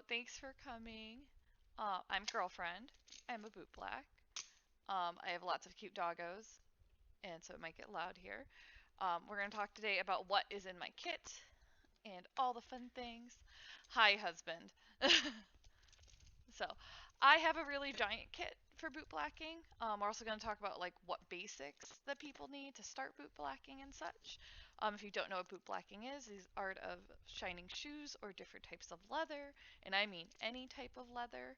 thanks for coming. I'm Girlfriend. I'm a bootblack. I have lots of cute doggos, and so it might get loud here. We're going to talk today about what is in my kit and all the fun things. Hi, husband. So, I have a really giant kit for bootblacking. We're also going to talk about like what basics that people need to start bootblacking and such. If you don't know what bootblacking is the art of shining shoes or different types of leather, and I mean any type of leather.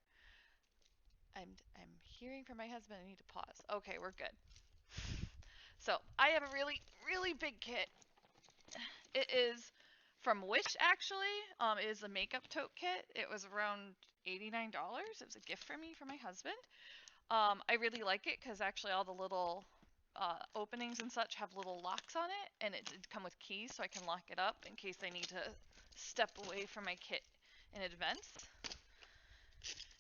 I'm hearing from my husband. I need to pause. Okay, we're good. So I have a really big kit. It is from Wish actually. It is a makeup tote kit. It was around $89. It was a gift for me from my husband. I really like it because actually all the little openings and such have little locks on it, and it did come with keys, so I can lock it up in case I need to step away from my kit in advance.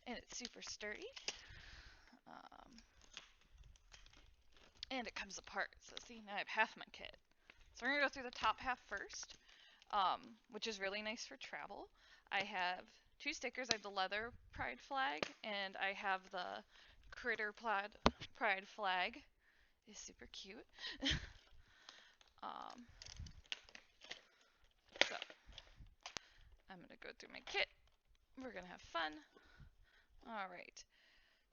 And it's super sturdy. Um, and it comes apart. So see, now I have half my kit. So we're gonna go through the top half first, which is really nice for travel. I have two stickers. I have the leather pride flag, and I have the critter pride flag. It's super cute. um, so I'm gonna go through my kit. We're gonna have fun. All right.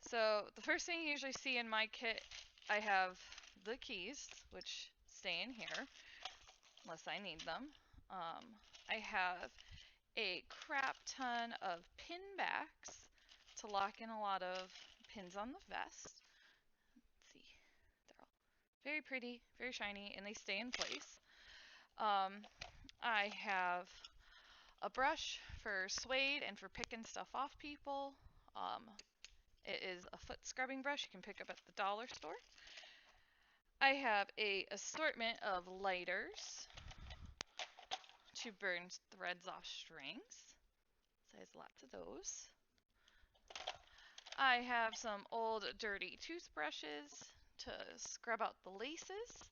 So the first thing you usually see in my kit, I have the keys, which stay in here unless I need them. I have a crap ton of pin backs to lock in a lot of pins on the vest. Let's see, they're all very pretty, very shiny, and they stay in place. I have a brush for suede and for picking stuff off people. It is a foot scrubbing brush you can pick up at the dollar store. I have a assortment of lighters to burn threads off strings. So there's lots of those. I have some old dirty toothbrushes to scrub out the laces.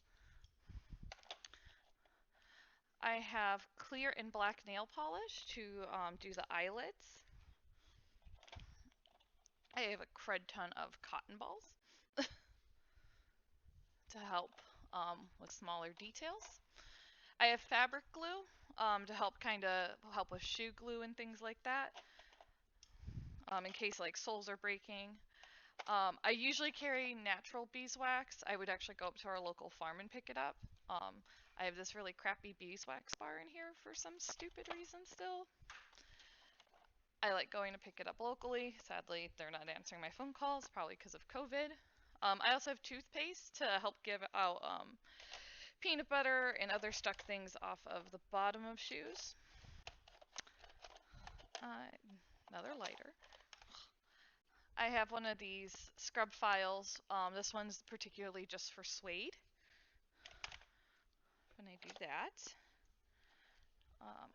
I have clear and black nail polish to do the eyelids. I have a crud ton of cotton balls to help with smaller details. I have fabric glue to help help with shoe glue and things like that, in case like soles are breaking. I usually carry natural beeswax. I would actually go up to our local farm and pick it up. I have this really crappy beeswax bar in here for some stupid reason still. I like going to pick it up locally. Sadly, they're not answering my phone calls, probably because of COVID. I also have toothpaste to help give out peanut butter and other stuck things off of the bottom of shoes. Another lighter. I have one of these scrub files. This one's particularly just for suede. When I do that,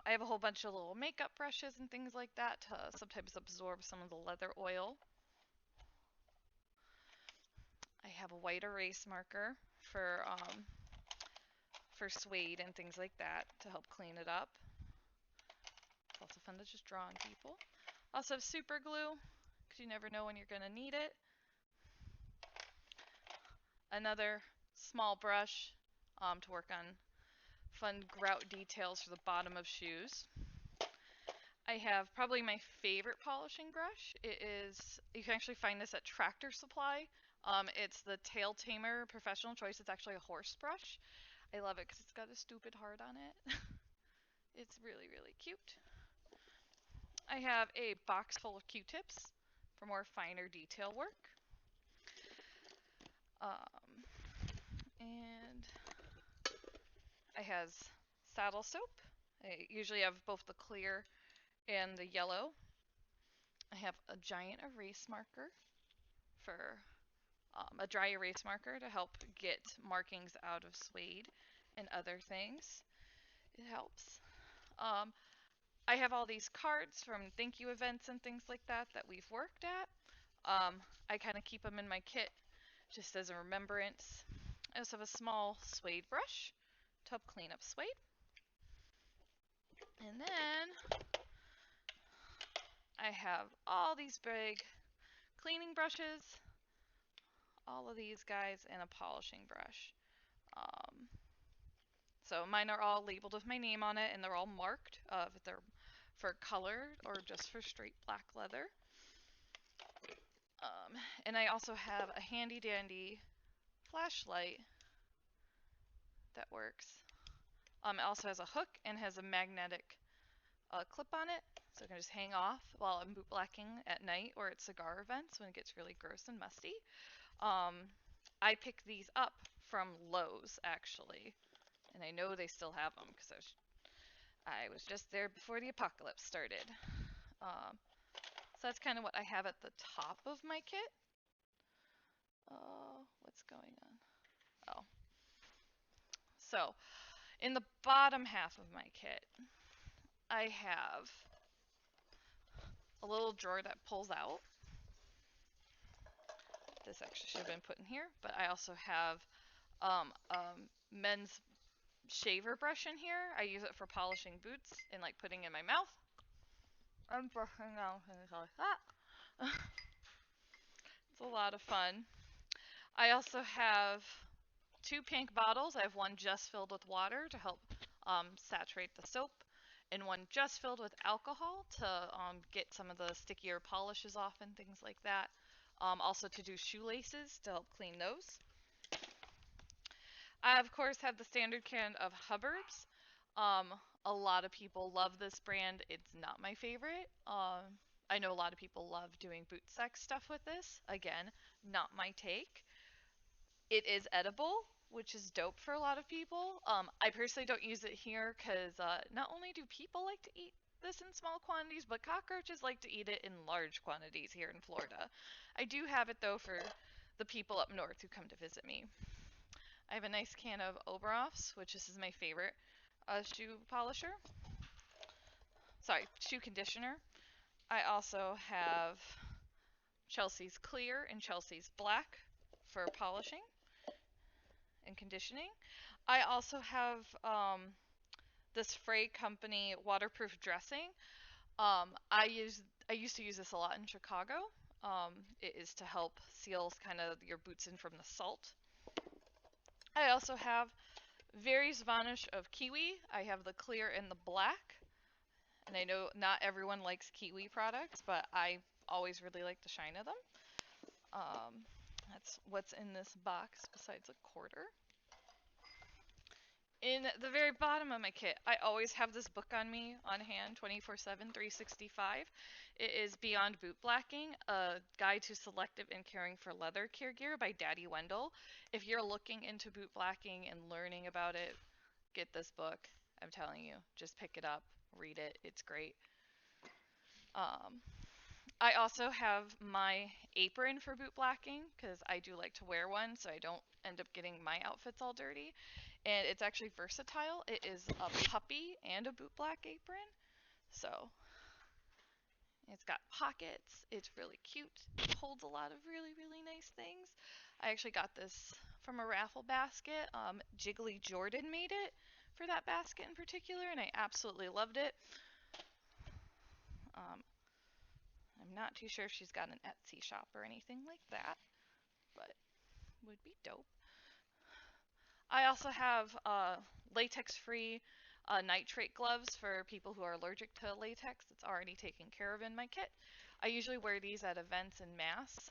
I have a whole bunch of little makeup brushes and things like that to sometimes absorb some of the leather oil. I have a white erase marker for suede and things like that to help clean it up. It's also fun to just draw on people. Also have super glue because you never know when you're going to need it. Another small brush to work on fun grout details for the bottom of shoes. I have probably my favorite polishing brush. You can actually find this at Tractor Supply. It's the Tail Tamer Professional Choice. It's actually a horse brush. I love it because it's got a stupid heart on it. It's really cute. I have a box full of Q-tips for more finer detail work. And I has saddle soap. I usually have both the clear and the yellow. I have a giant erase marker for a dry erase marker to help get markings out of suede and other things. It helps. I have all these cards from thank you events and things like that we've worked at. I kind of keep them in my kit just as a remembrance. I also have a small suede brush to help clean up suede. And then I I have all these big cleaning brushes, all of these guys, and a polishing brush. Um, so mine are all labeled with my name on it, and they're all marked if they're for color or just for straight black leather. And I also have a handy dandy flashlight that works. It also has a hook and has a magnetic clip on it, so I can just hang off while I'm bootblacking at night or at cigar events when it gets really gross and musty. I picked these up from Lowe's actually, and I know they still have them because I was just there before the apocalypse started. So that's kind of what I have at the top of my kit. What's going on? Oh. So, in the bottom half of my kit, I have a little drawer that pulls out. This actually should have been put in here, but I also have men's shaver brush in here. I use it for polishing boots and like putting in my mouth. I'm brushing out things like that. It's a lot of fun. I also have 2 pink bottles. I have one just filled with water to help saturate the soap, and one just filled with alcohol to get some of the stickier polishes off and things like that. Also to do shoelaces to help clean those. I, of course, have the standard can of Hubbard's. A lot of people love this brand. It's not my favorite. I know a lot of people love doing boot sex stuff with this. Again, not my take. It is edible, which is dope for a lot of people. I personally don't use it here because not only do people like to eat this in small quantities, but cockroaches like to eat it in large quantities here in Florida. I do have it though for the people up north who come to visit me. I have a nice can of Oberoff's, which this is my favorite shoe polisher. Sorry, shoe conditioner. I also have Chelsea's Clear and Chelsea's Black for polishing and conditioning. I also have this Frey Company waterproof dressing. I used to use this a lot in Chicago. It is to help seal kind of your boots in from the salt. I also have various varnish of kiwi. I have the clear and the black. And I know not everyone likes kiwi products, but I always really like the shine of them. That's what's in this box besides a quarter. In the very bottom of my kit, I always have this book on me on hand 24/7, 365. It is Beyond Bootblacking, a guide to selective and caring for leather care gear by Daddy Wendell. If you're looking into bootblacking and learning about it, get this book. I'm telling you, just pick it up, read it. It's great. I also have my apron for bootblacking because I do like to wear one so I don't end up getting my outfits all dirty. And it's actually versatile. It is a puppy and a bootblack apron. So it's got pockets. It's really cute. It holds a lot of really, really nice things. I actually got this from a raffle basket. Jiggly Jordan made it for that basket in particular, and I absolutely loved it. I'm not too sure if she's got an Etsy shop or anything like that, but would be dope. I also have latex-free nitrate gloves for people who are allergic to latex. It's already taken care of in my kit. I usually wear these at events en masse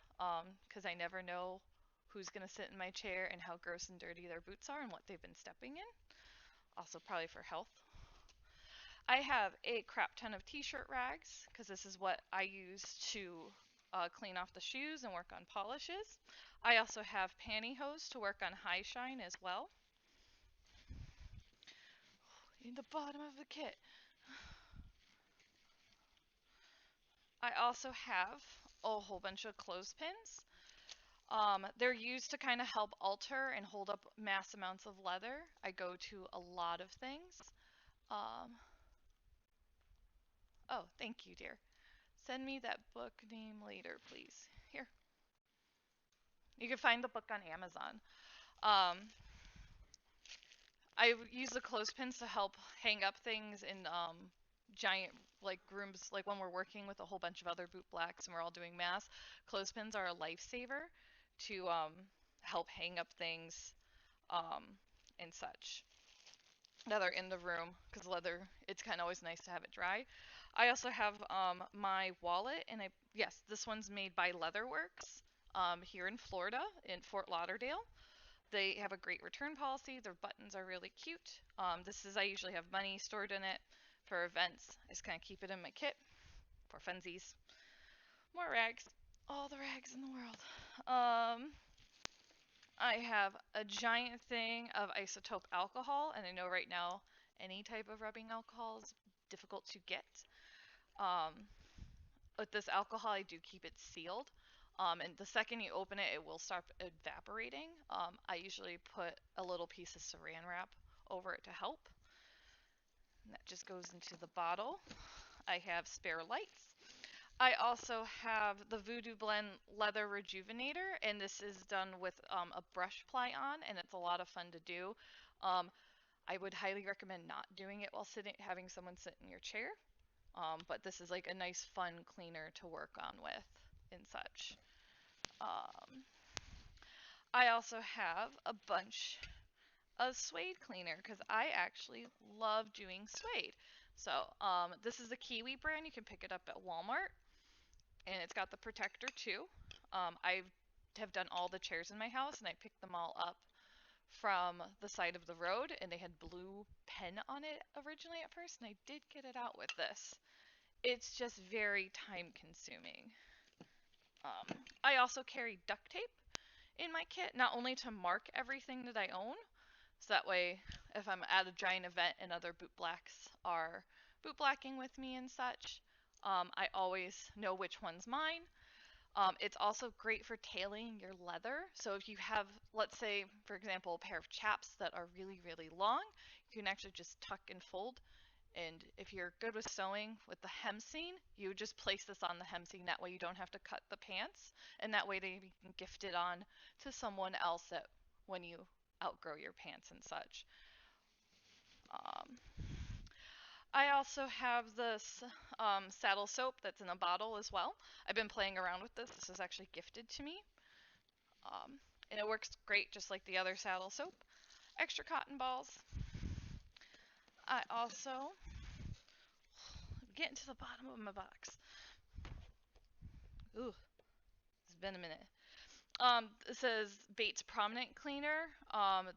because I never know who's going to sit in my chair and how gross and dirty their boots are and what they've been stepping in. Also probably for health. I have a crap ton of t-shirt rags because this is what I use to clean off the shoes and work on polishes. I also have pantyhose to work on high shine as well. In the bottom of the kit, I also have a whole bunch of clothespins. They're used to kind of help alter and hold up mass amounts of leather. I go to a lot of things. Oh, thank you, dear. Send me that book name later, please. Here. You can find the book on Amazon. I use the clothespins to help hang up things in giant like rooms, like when we're working with a whole bunch of other bootblacks and we're all doing mass, clothespins are a lifesaver to help hang up things um, and such that are in the room, because leather, it's kind of always nice to have it dry. I also have my wallet, and yes, this one's made by Leatherworks here in Florida, in Fort Lauderdale. They have a great return policy. Their buttons are really cute. I usually have money stored in it for events. I just kind of keep it in my kit for funsies. More rags. All the rags in the world. I have a giant thing of isotope alcohol, and I know right now any type of rubbing alcohol is difficult to get. Um, with this alcohol, I do keep it sealed. And the second you open it, it will start evaporating. I usually put a little piece of saran wrap over it to help. And that just goes into the bottle. I have spare lights. I also have the Voodoo Blend Leather Rejuvenator, and this is done with a brush ply on, and it's a lot of fun to do. Um, I would highly recommend not doing it while having someone sit in your chair. But this is like a nice, fun cleaner to work on with and such. Um, I also have a bunch of suede cleaner because I actually love doing suede. So this is the Kiwi brand. You can pick it up at Walmart, and it's got the protector too. I have done all the chairs in my house, and I picked them all up from the side of the road, and they had blue pen on it originally at first, and I did get it out with this. It's just very time consuming. I also carry duct tape in my kit, not only to mark everything that I own, so that way if I'm at a giant event and other bootblacks are bootblacking with me and such, I always know which one's mine. It's also great for tailing your leather. So if you have, let's say, for example, a pair of chaps that are really, really long, you can actually just tuck and fold. And if you're good with sewing with the hem seam, you would just place this on the hem seam. That way you don't have to cut the pants. And that way you can gift it on to someone else when you outgrow your pants and such. Um, I also have this saddle soap that's in a bottle as well. I've been playing around with this. This was actually gifted to me. Um, and it works great just like the other saddle soap. Extra cotton balls. I also get into the bottom of my box. Ooh, it's been a minute. This says Bates Prominent Cleaner.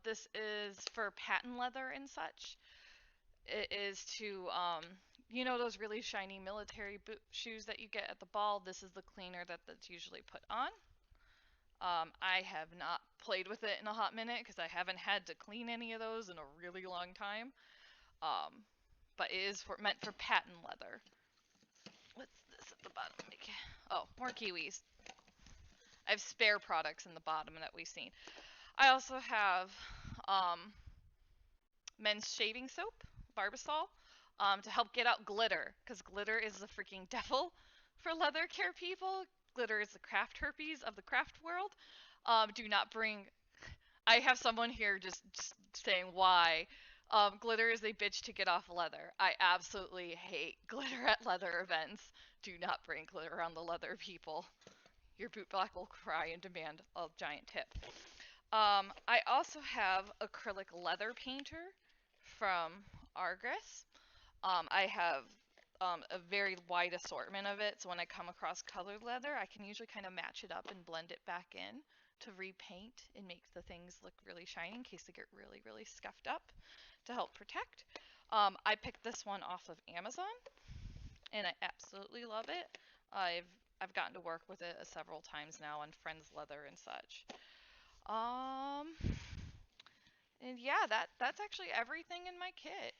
This is for patent leather and such. It is to, those really shiny military boot shoes that you get at the ball. This is the cleaner that's usually put on. I have not played with it in a hot minute because I haven't had to clean any of those in a really long time. Um, but it is meant for patent leather. What's this at the bottom? Oh, more kiwis. I have spare products in the bottom that we've seen. I also have um, men's shaving soap, Barbasol, to help get out glitter, because glitter is the freaking devil for leather care people. Glitter is the craft herpes of the craft world. Do not bring. I have someone here just saying why. Glitter is a bitch to get off leather. I absolutely hate glitter at leather events. Do not bring glitter on the leather, people. Your bootblack will cry and demand a giant tip. I also have acrylic leather painter from Argus. I have a very wide assortment of it, so when I come across colored leather, I can usually kind of match it up and blend it back in to repaint and make the things look really shiny in case they get really, really scuffed up to help protect. I picked this one off of Amazon, and I absolutely love it. I've gotten to work with it several times now on Friends Leather and such. Um, and yeah, that's actually everything in my kit.